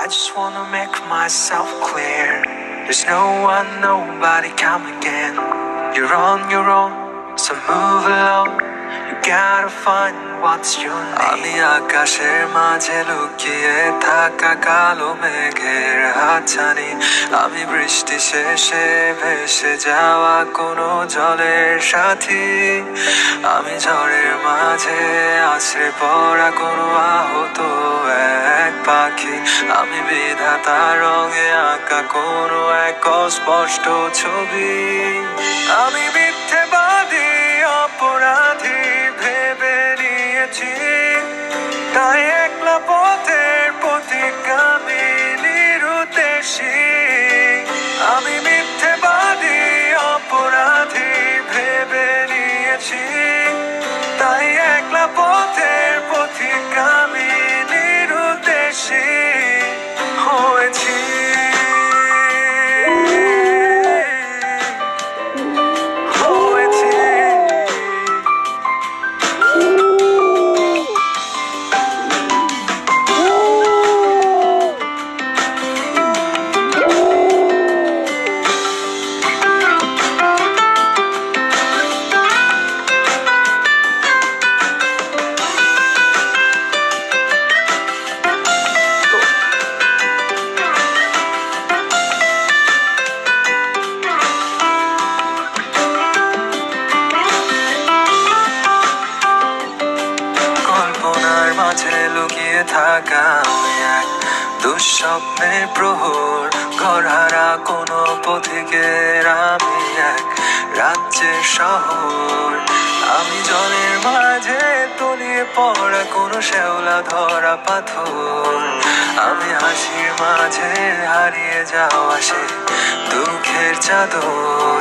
just wanna make myself clear. There's no one, nobody coming in. You're on your own, so move along. You gotta find what's your name. আমি আকাশের মাঝে লুকিয়ে থাকা কালো মেঘের হাতছানি, আমি বৃষ্টি শেষে ভেসে যাওয়া কোনো জলের সাথী, আমি ঝড়ের মাঝে আছড়ে পড়া কোনো আহত এক পাখি, আমি বিধাতার রঙে আঁকা কোনো এক অস্পষ্ট ছবি। আমি মিথ্যেবাদী অপরাধী ভেবে নিয়েছি, তাই একলা পথের পথিগামী নিরুদ্দেশী। আমি মিথ্যেবাদী অপরাধী ভেবে নিয়েছি, তাই একলা পথের পথিগামী নিরুদ্দেশী হয়েছি। মাঝে লুকিয়ে থাকা এক দুঃস্বপ্নের প্রহর, ঘরহারা কোনো পথিকের আমি এক রাজ্যের শহর। আমি জলের মাঝে তলিয়ে পড়া কোনো শ্যাওলা ধরা পাথর, আমি হাসির মাঝে হারিয়ে যাওয়া সে দুঃখের চাদর।